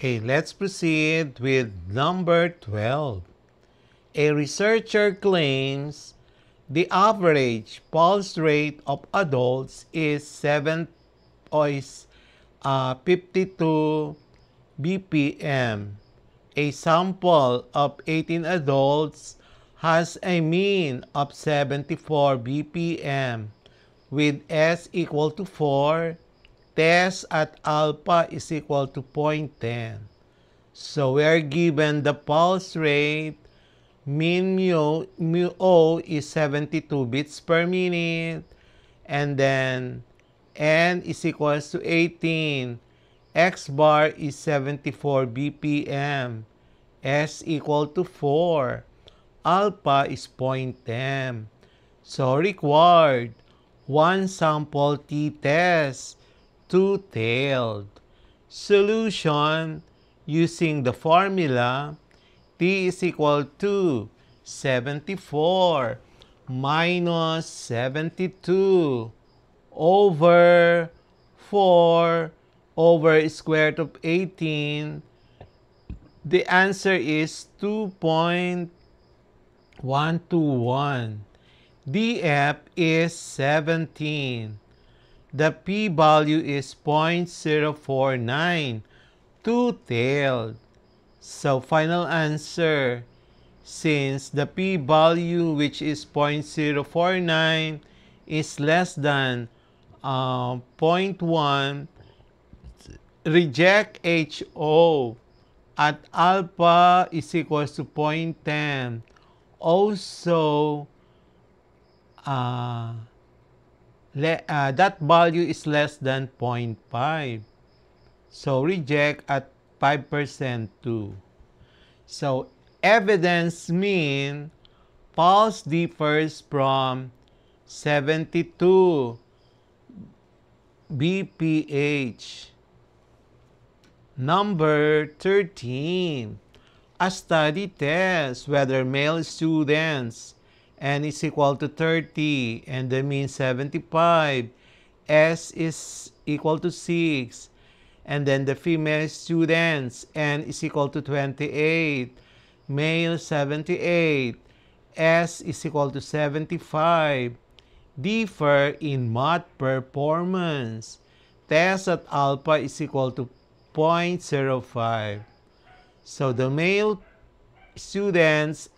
Okay, let's proceed with number 12. A researcher claims the average pulse rate of adults is 52 BPM. A sample of 18 adults has a mean of 74 BPM with S equal to 4. Test at alpha is equal to 0.10. So we are given the pulse rate. Mean mu O is 72 beats per minute. And then N is equals to 18. X bar is 74 BPM. S equal to 4. Alpha is 0.10. So required 1 sample t-test, two-tailed. Solution using the formula t is equal to 74 minus 72 over 4 over square root of 18. The answer is 2.121. DF is 17. The p-value is 0.049. Two-tailed. So final answer, since the p-value which is 0.049 is less than 0.1, reject HO at alpha is equals to 0.10. Also, that value is less than 0.5. So reject at 5% too. So evidence mean pulse differs from 72 BPH. Number 13. A study tests whether male students N is equal to 30 and the mean 75, S is equal to 6, and then the female students N is equal to 28, male 78, S is equal to 75, differ in math performance. Test at alpha is equal to 0.05. So the male students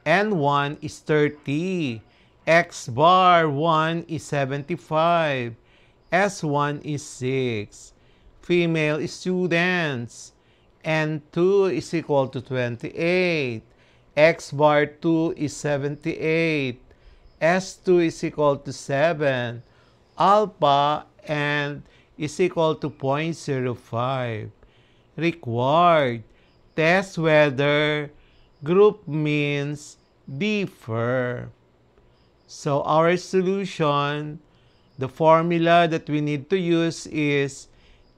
N1 is 30, X bar 1 is 75, S1 is 6. Female students N2 is equal to 28, X bar 2 is 78, S2 is equal to 7, alpha and is equal to 0.05. Required, test whether group means differ. So our solution, the formula that we need to use is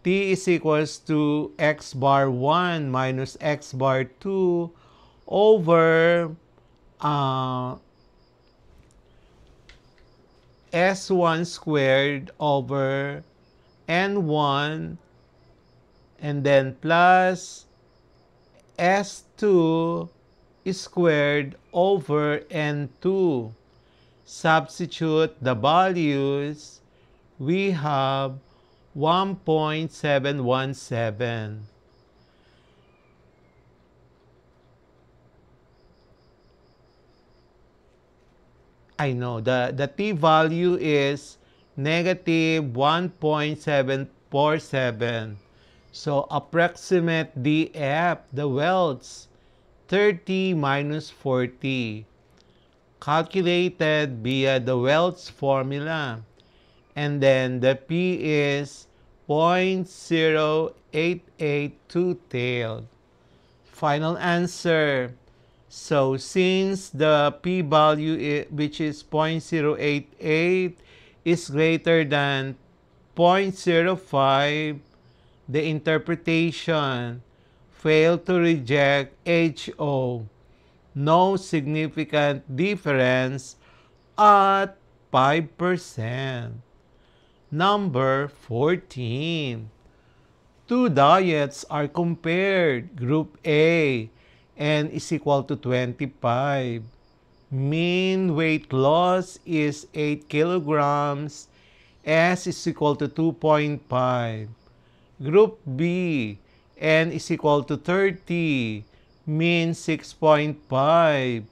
T is equals to X bar 1 minus X bar 2 over S1 squared over N1 and then plus S2 squared over N2. Substitute the values. We have 1.717. I know the t value is negative 1.747. So approximate DF, the welds, 30 minus 40. Calculated via the Wells formula. And then the P is 0.0882 tailed. Final answer. So since the P value which is 0.088 is greater than 0.05, the interpretation failed to reject HO. No significant difference at 5%. Number 14. Two diets are compared. Group A, N is equal to 25. Mean weight loss is 8 kilograms. S is equal to 2.5. Group B, N is equal to 30. Mean 6.5.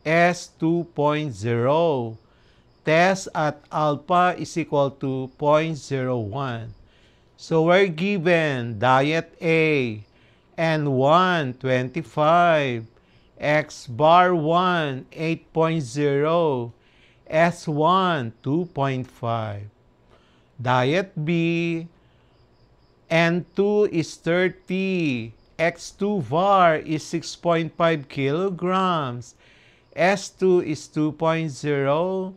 S 2.0. Test at alpha is equal to 0.01. So we're given diet A, N1, 25, X bar 1, 8.0, S1, 2.5. Diet B, N2 is 30, X2 bar is 6.5 kilograms, S2 is 2.0,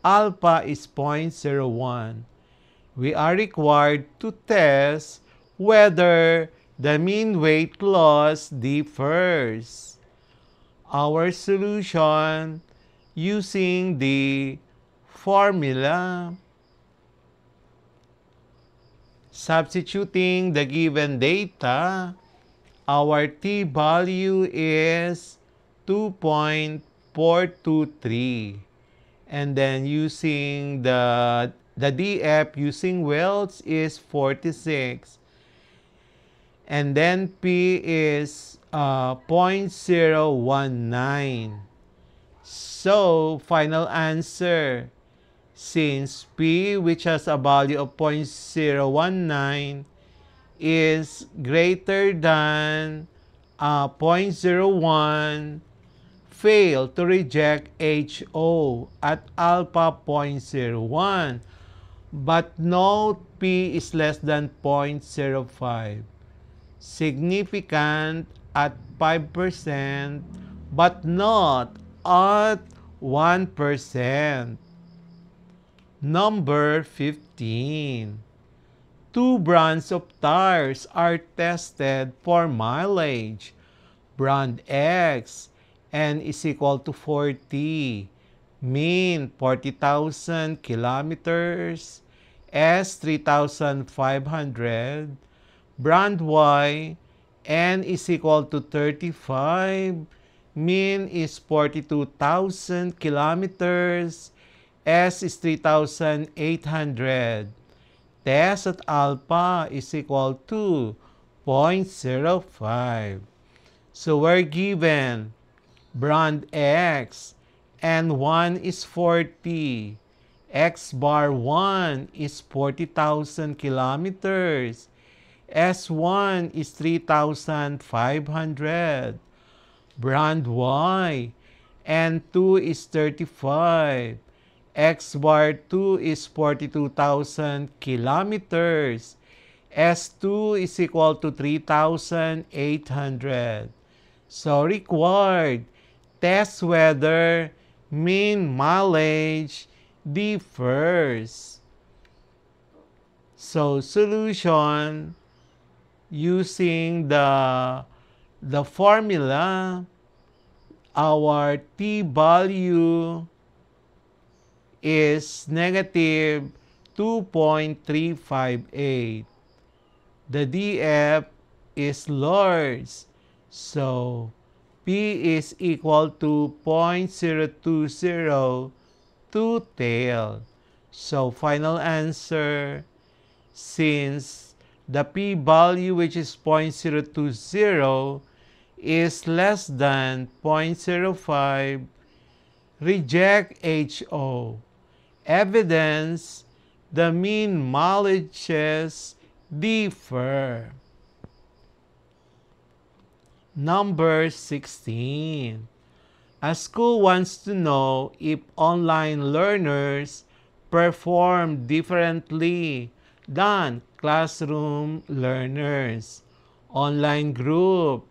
alpha is 0.01. We are required to test whether the mean weight loss differs. Our solution using the formula. Substituting the given data, our t-value is 2.423. And then using the DF using Wells is 46. And then P is 0.019. So, final answer. Since P, which has a value of 0.019, is greater than 0.01, fail to reject HO at alpha 0.01. But note P is less than 0.05. Significant at 5%, but not at 1%. Number 15. Two brands of tires are tested for mileage. Brand X, N is equal to 40. Mean 40,000 kilometers. S 3,500. Brand Y, N is equal to 35. Mean is 42,000 kilometers. S is 3,800. Test at alpha is equal to 0.05. So we're given brand X, N1 is 40. X bar 1 is 40,000 kilometers. S1 is 3,500. Brand Y, N2 is 35. X bar 2 is 42,000 kilometers. S2 is equal to 3,800. So required, test whether mean mileage differs. So solution using the formula, our t-value is negative 2.358. The DF is large, so P is equal to 0.020 to tail. So final answer, since the p-value, which is 0.020, is less than 0.05, reject HO. Evidence, the mean mileages differ. Number 16. A school wants to know if online learners perform differently than classroom learners. Online group,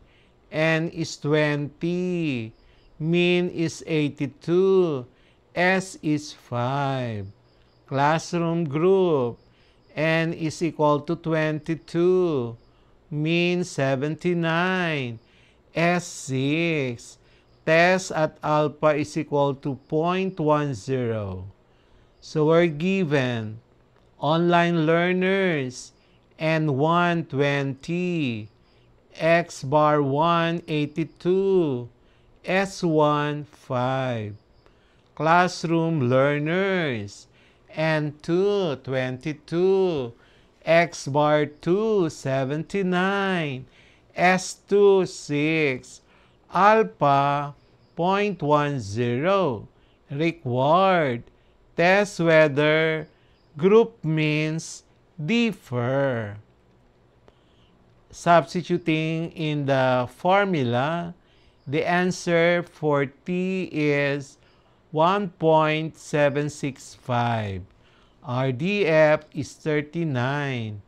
N is 20. Mean is 82. S is 5. Classroom group, N is equal to 22. Mean 79. S 6. Test at alpha is equal to 0.10. So we're given online learners, N1 20, X bar 1 82, S1 5. Classroom learners, N2 22, X bar 2 79, S2 6, Alpha 0.10. Required. Test whether group means differ. Substituting in the formula, the answer for T is 1.765. RDF is 39.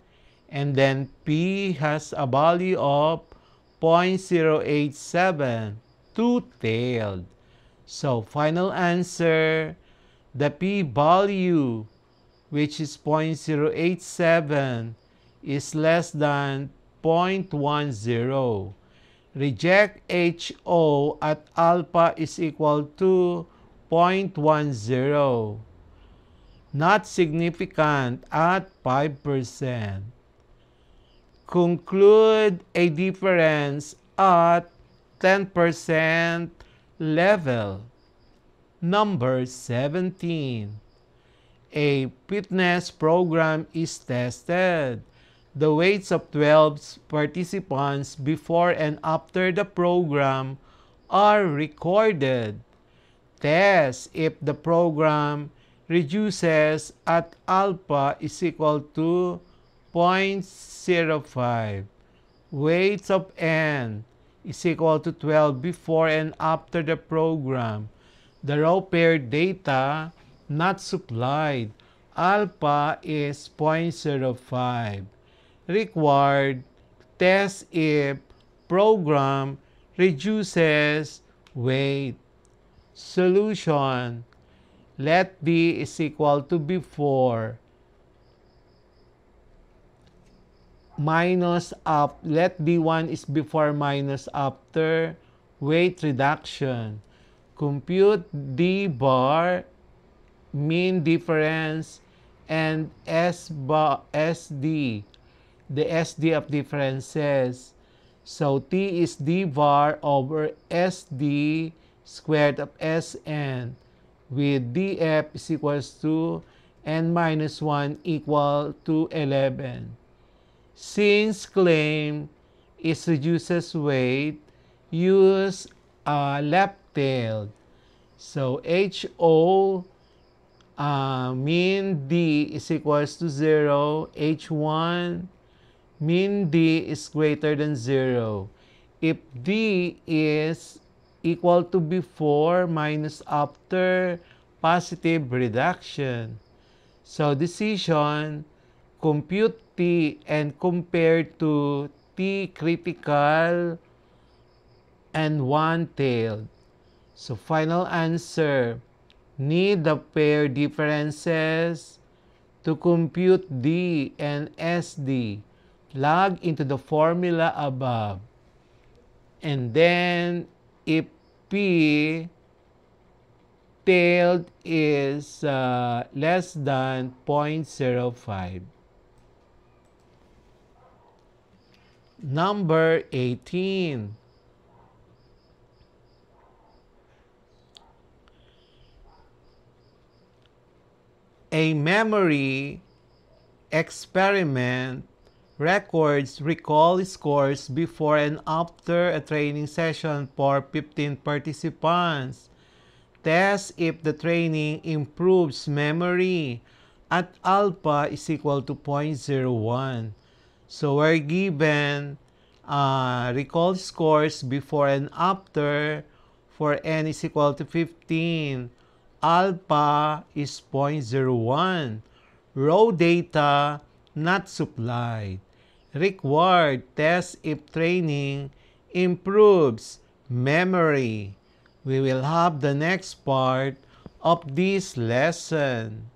And then P has a value of 0.087, two-tailed. So, final answer, the p-value, which is 0.087, is less than 0.10. Reject HO at alpha is equal to 0.10. Not significant at 5%. Conclude a difference at 10% level. Number 17. A fitness program is tested. The weights of 12 participants before and after the program are recorded. Test if the program reduces at alpha is equal to 0.05. Weights of N is equal to 12 before and after the program. The raw pair data not supplied. Alpha is 0.05. Required. Test if program reduces weight. Solution. Let D is equal to before minus up. Let D1 is before minus after weight reduction. Compute D bar, mean difference, and SD, the SD of differences. So T is D bar over SD squared of Sn, with df is equals to n minus 1 equal to 11. Since claim is reduces weight, use left-tailed. So HO mean D is equals to 0. H1 mean D is greater than 0. If D is equal to before minus after positive reduction. So decision, compute T and compare to T critical and one-tailed. So final answer, need the pair differences to compute D and SD. Log into the formula above. And then if P tailed is less than 0.05. Number 18. A memory experiment records recall scores before and after a training session for 15 participants. Test if the training improves memory at alpha is equal to 0.01. So we're given recall scores before and after. For n is equal to 15. Alpha is 0.01. Raw data not supplied. Required. Test if training improves memory. We will have the next part of this lesson.